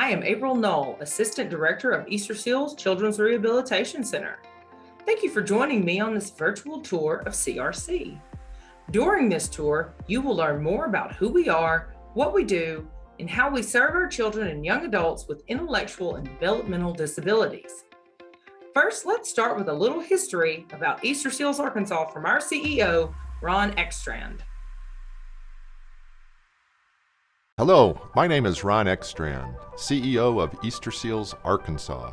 I am April Knoll, Assistant Director of Easter Seals Children's Rehabilitation Center. Thank you for joining me on this virtual tour of CRC. During this tour, you will learn more about who we are, what we do, and how we serve our children and young adults with intellectual and developmental disabilities. First, let's start with a little history about Easter Seals Arkansas from our CEO, Ron Ekstrand. Hello, my name is Ron Ekstrand, CEO of Easter Seals Arkansas,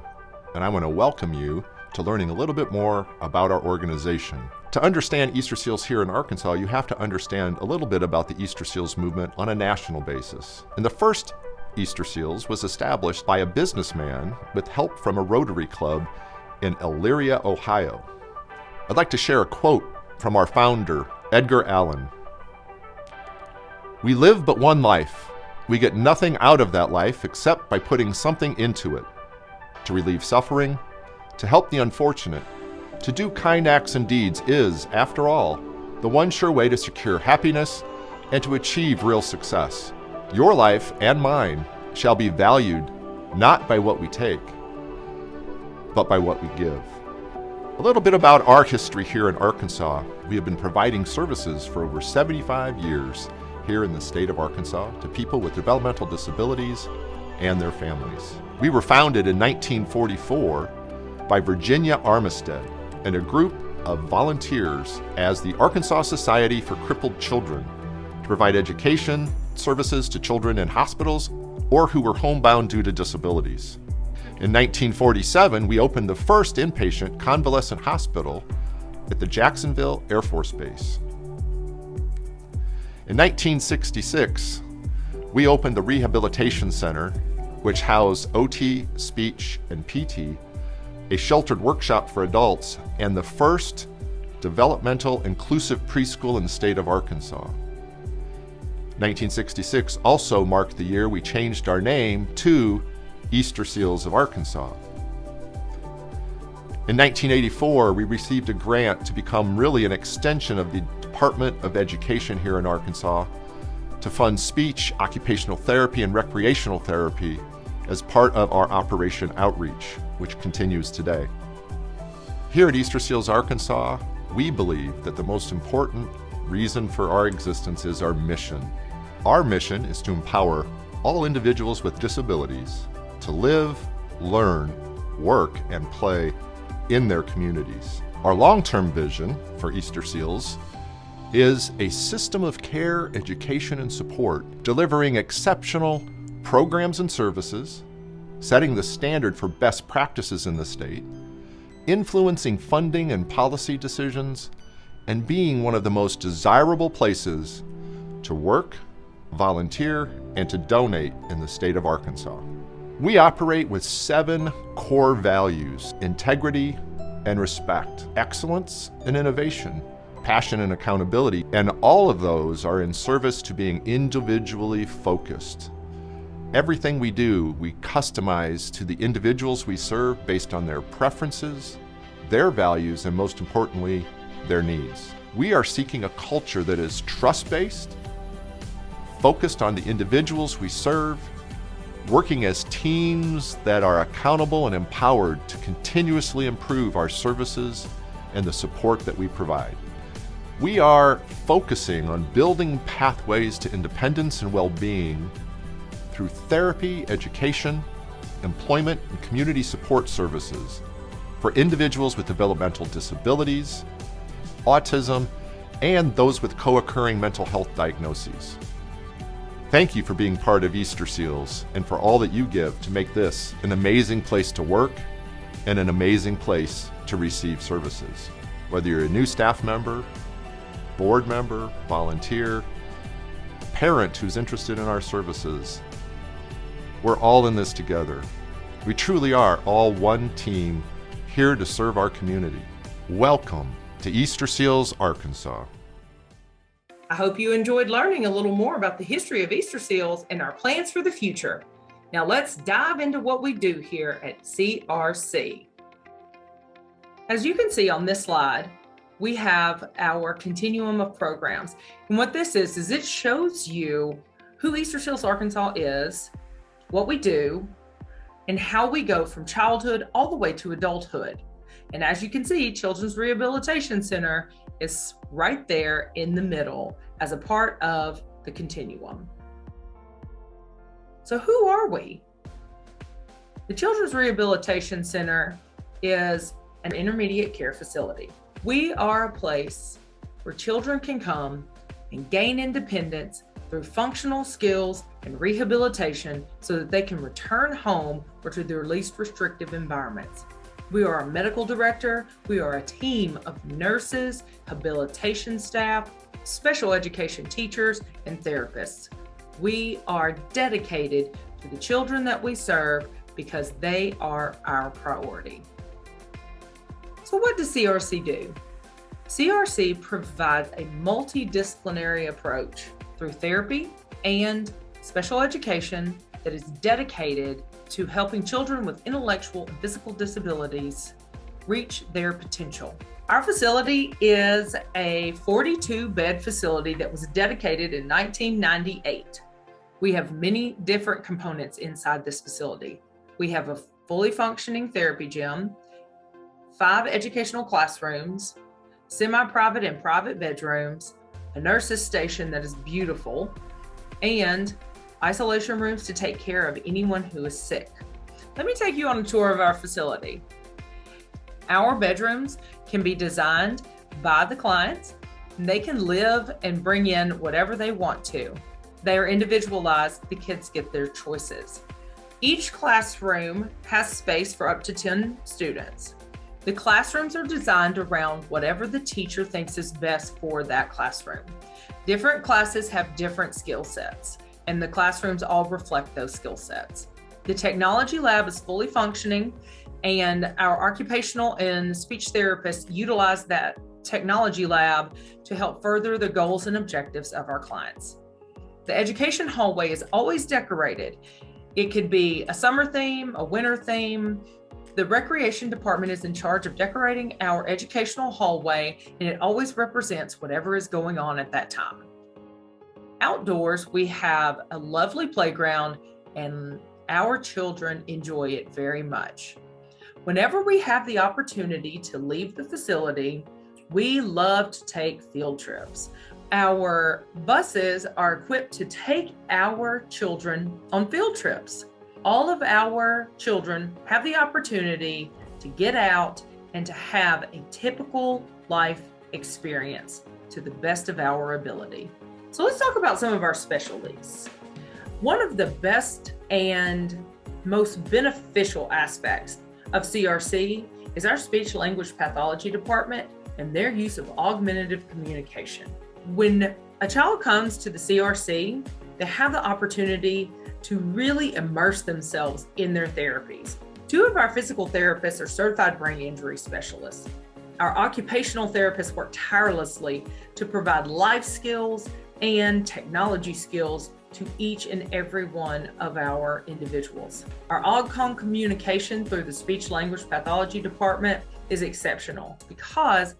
and I want to welcome you to learning a little bit more about our organization. To understand Easter Seals here in Arkansas, you have to understand a little bit about the Easter Seals movement on a national basis. And the first Easter Seals was established by a businessman with help from a Rotary Club in Elyria, Ohio. I'd like to share a quote from our founder, Edgar Allan. "We live but one life. We get nothing out of that life except by putting something into it. To relieve suffering, to help the unfortunate, to do kind acts and deeds is, after all, the one sure way to secure happiness and to achieve real success. Your life and mine shall be valued not by what we take, but by what we give." A little bit about our history here in Arkansas. We have been providing services for over 75 years here in the state of Arkansas to people with developmental disabilities and their families. We were founded in 1944 by Virginia Armistead and a group of volunteers as the Arkansas Society for Crippled Children to provide education services to children in hospitals or who were homebound due to disabilities. In 1947, we opened the first inpatient convalescent hospital at the Jacksonville Air Force Base. In 1966, we opened the Rehabilitation Center, which housed OT, speech, and PT, a sheltered workshop for adults, and the first developmental inclusive preschool in the state of Arkansas. 1966 also marked the year we changed our name to Easter Seals of Arkansas. In 1984, we received a grant to become really an extension of the Department of Education here in Arkansas to fund speech, occupational therapy, and recreational therapy as part of our Operation Outreach, which continues today. Here at Easter Seals Arkansas, we believe that the most important reason for our existence is our mission. Our mission is to empower all individuals with disabilities to live, learn, work, and play in their communities. Our long-term vision for Easter Seals is a system of care, education, and support, delivering exceptional programs and services, setting the standard for best practices in the state, influencing funding and policy decisions, and being one of the most desirable places to work, volunteer, and to donate in the state of Arkansas. We operate with 7 core values: integrity and respect, excellence and innovation, passion and accountability, and all of those are in service to being individually focused. Everything we do, we customize to the individuals we serve based on their preferences, their values, and most importantly, their needs. We are seeking a culture that is trust-based, focused on the individuals we serve, working as teams that are accountable and empowered to continuously improve our services and the support that we provide. We are focusing on building pathways to independence and well-being through therapy, education, employment, and community support services for individuals with developmental disabilities, autism, and those with co-occurring mental health diagnoses. Thank you for being part of Easter Seals and for all that you give to make this an amazing place to work and an amazing place to receive services. Whether you're a new staff member, board member, volunteer, parent who's interested in our services, we're all in this together. We truly are all one team here to serve our community. Welcome to Easter Seals, Arkansas. I hope you enjoyed learning a little more about the history of Easter Seals and our plans for the future. Now let's dive into what we do here at CRC. As you can see on this slide, we have our continuum of programs. And what this is it shows you who Easter Seals Arkansas is, what we do, and how we go from childhood all the way to adulthood. And as you can see, Children's Rehabilitation Center is right there in the middle as a part of the continuum. So who are we? The Children's Rehabilitation Center is an intermediate care facility. We are a place where children can come and gain independence through functional skills and rehabilitation so that they can return home or to their least restrictive environments. We are a medical director, we are a team of nurses, habilitation staff, special education teachers, and therapists. We are dedicated to the children that we serve because they are our priority. So what does CRC do? CRC provides a multidisciplinary approach through therapy and special education that is dedicated to helping children with intellectual and physical disabilities reach their potential. Our facility is a 42-bed facility that was dedicated in 1998. We have many different components inside this facility. We have a fully functioning therapy gym, 5 educational classrooms, semi-private and private bedrooms, a nurse's station that is beautiful, and isolation rooms to take care of anyone who is sick. Let me take you on a tour of our facility. Our bedrooms can be designed by the clients. They can live and bring in whatever they want to. They are individualized. The kids get their choices. Each classroom has space for up to 10 students. The classrooms are designed around whatever the teacher thinks is best for that classroom. Different classes have different skill sets, and the classrooms all reflect those skill sets. The technology lab is fully functioning, and our occupational and speech therapists utilize that technology lab to help further the goals and objectives of our clients. The education hallway is always decorated. It could be a summer theme, a winter theme. The recreation department is in charge of decorating our educational hallway, and it always represents whatever is going on at that time. Outdoors, we have a lovely playground, and our children enjoy it very much. Whenever we have the opportunity to leave the facility, we love to take field trips. Our buses are equipped to take our children on field trips. All of our children have the opportunity to get out and to have a typical life experience to the best of our ability. So let's talk about some of our specialties. One of the best and most beneficial aspects of CRC is our speech language pathology department and their use of augmentative communication. When a child comes to the CRC, they have the opportunity to really immerse themselves in their therapies. 2 of our physical therapists are certified brain injury specialists. Our occupational therapists work tirelessly to provide life skills and technology skills to each and every one of our individuals. Our AugCom communication through the speech language pathology department is exceptional because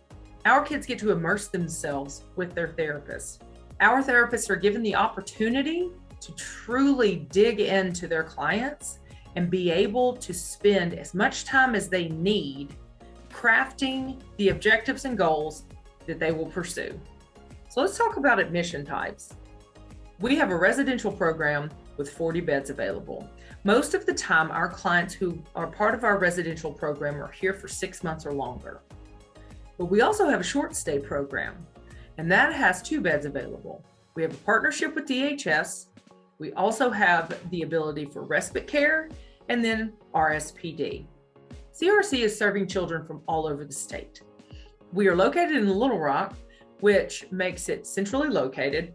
our kids get to immerse themselves with their therapists. Our therapists are given the opportunity to truly dig into their clients and be able to spend as much time as they need crafting the objectives and goals that they will pursue. So let's talk about admission types. We have a residential program with 40 beds available. Most of the time, our clients who are part of our residential program are here for 6 months or longer. But we also have a short stay program, and that has 2 beds available. We have a partnership with DHS. We also have the ability for respite care and then RSPD. CRC is serving children from all over the state. We are located in Little Rock, which makes it centrally located,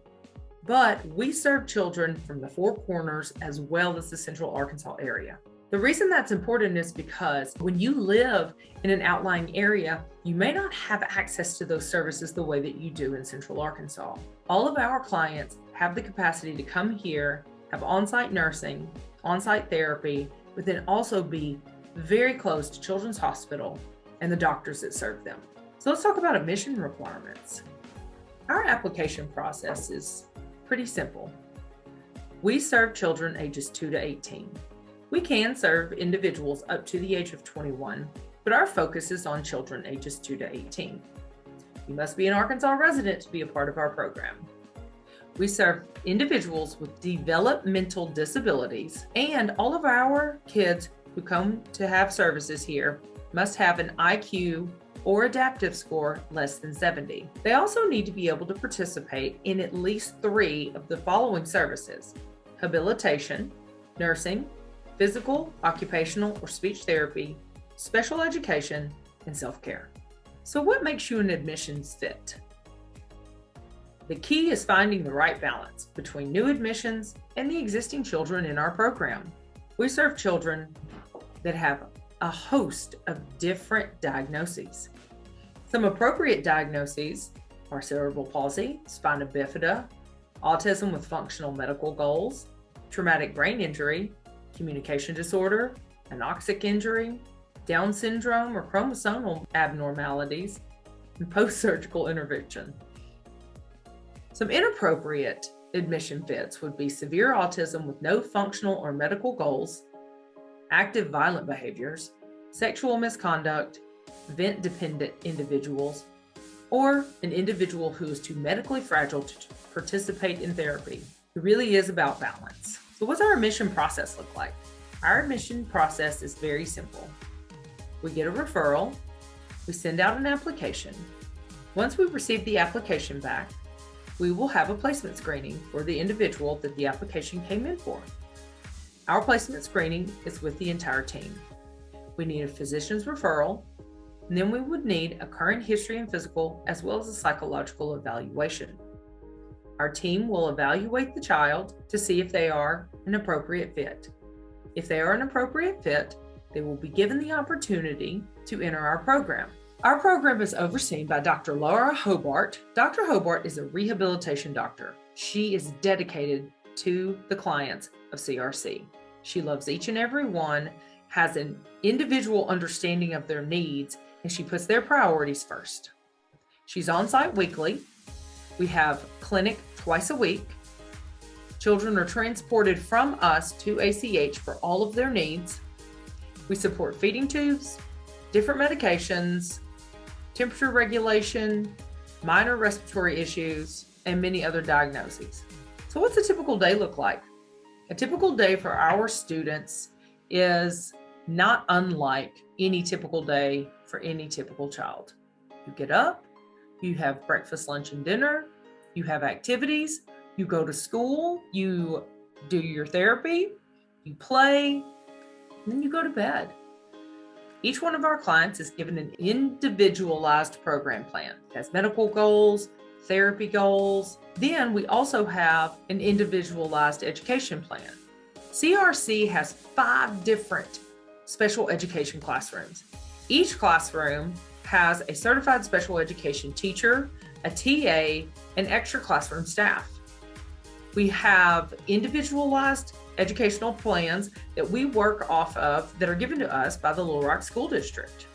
but we serve children from the 4 corners as well as the central Arkansas area. The reason that's important is because when you live in an outlying area, you may not have access to those services the way that you do in central Arkansas. All of our clients have the capacity to come here, have on-site nursing, on-site therapy, but then also be very close to Children's Hospital and the doctors that serve them. So let's talk about admission requirements. Our application process is pretty simple. We serve children ages 2 to 18. We can serve individuals up to the age of 21, but our focus is on children ages 2 to 18. You must be an Arkansas resident to be a part of our program. We serve individuals with developmental disabilities, and all of our kids who come to have services here must have an IQ or adaptive score less than 70. They also need to be able to participate in at least 3 of the following services: rehabilitation, nursing, physical, occupational, or speech therapy, special education, and self-care. So what makes you an admissions fit? The key is finding the right balance between new admissions and the existing children in our program. We serve children that have a host of different diagnoses. Some appropriate diagnoses are cerebral palsy, spina bifida, autism with functional medical goals, traumatic brain injury, communication disorder, anoxic injury, Down syndrome or chromosomal abnormalities, and post-surgical intervention. Some inappropriate admission fits would be severe autism with no functional or medical goals, active violent behaviors, sexual misconduct, vent-dependent individuals, or an individual who is too medically fragile to participate in therapy. It really is about balance. So what's our admission process look like? Our admission process is very simple. We get a referral, we send out an application. Once we receive the application back, we will have a placement screening for the individual that the application came in for. Our placement screening is with the entire team. We need a physician's referral, and then we would need a current history and physical, as well as a psychological evaluation. Our team will evaluate the child to see if they are an appropriate fit. If they are an appropriate fit, they will be given the opportunity to enter our program. Our program is overseen by Dr. Laura Hobart. Dr. Hobart is a rehabilitation doctor. She is dedicated to the clients of CRC. She loves each and every one, has an individual understanding of their needs, and she puts their priorities first. She's on site weekly. We have clinic twice a week. Children are transported from us to ACH for all of their needs. We support feeding tubes, different medications, temperature regulation, minor respiratory issues, and many other diagnoses. So what's a typical day look like? A typical day for our students is not unlike any typical day for any typical child. You get up, you have breakfast, lunch, and dinner, you have activities, you go to school, you do your therapy, you play, and then you go to bed. Each one of our clients is given an individualized program plan. It has medical goals, therapy goals. Then we also have an individualized education plan. CRC has 5 different special education classrooms. Each classroom has a certified special education teacher, a TA, and extra classroom staff. We have individualized educational plans that we work off of that are given to us by the Little Rock School District.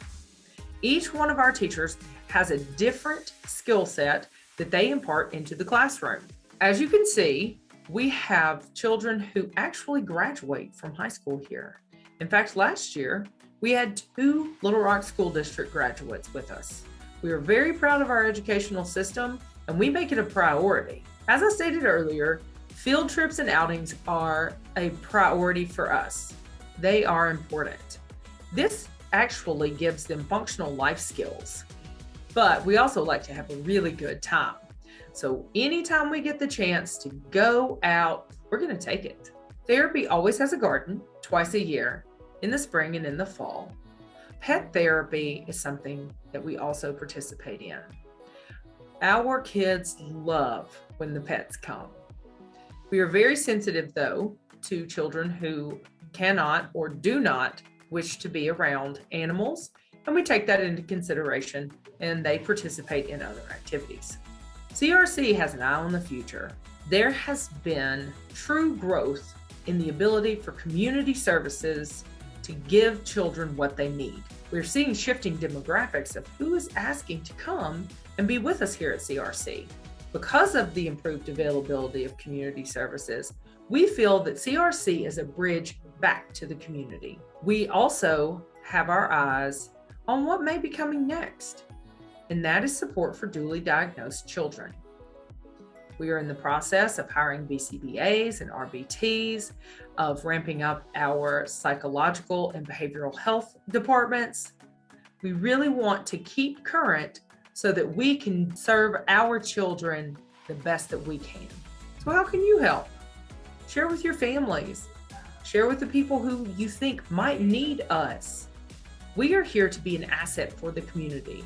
Each one of our teachers has a different skill set that they impart into the classroom. As you can see, we have children who actually graduate from high school here. In fact, last year, we had 2 Little Rock School District graduates with us. We are very proud of our educational system, and we make it a priority. As I stated earlier, field trips and outings are a priority for us. They are important. This actually gives them functional life skills, but we also like to have a really good time. So anytime we get the chance to go out, we're going to take it. Therapy always has a garden twice a year, in the spring and in the fall. Pet therapy is something that we also participate in. Our kids love when the pets come. We are very sensitive, though, to children who cannot or do not wish to be around animals, and we take that into consideration, and they participate in other activities. CRC has an eye on the future. There has been true growth in the ability for community services to give children what they need. We're seeing shifting demographics of who is asking to come and be with us here at CRC. Because of the improved availability of community services, We feel that CRC is a bridge back to the community. We also have our eyes on what may be coming next, and that is support for dually diagnosed children. We are in the process of hiring BCBAs and RBTs, of ramping up our psychological and behavioral health departments. We really want to keep current so that we can serve our children the best that we can. So how can you help? Share with your families. Share with the people who you think might need us. We are here to be an asset for the community.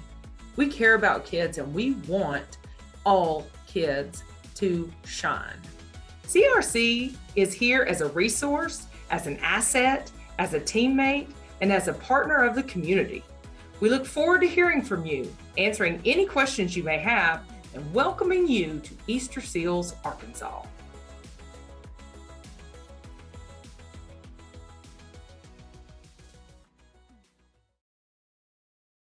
We care about kids and we want all kids to shine. CRC is here as a resource, as an asset, as a teammate, and as a partner of the community. We look forward to hearing from you, answering any questions you may have, and welcoming you to Easter Seals, Arkansas.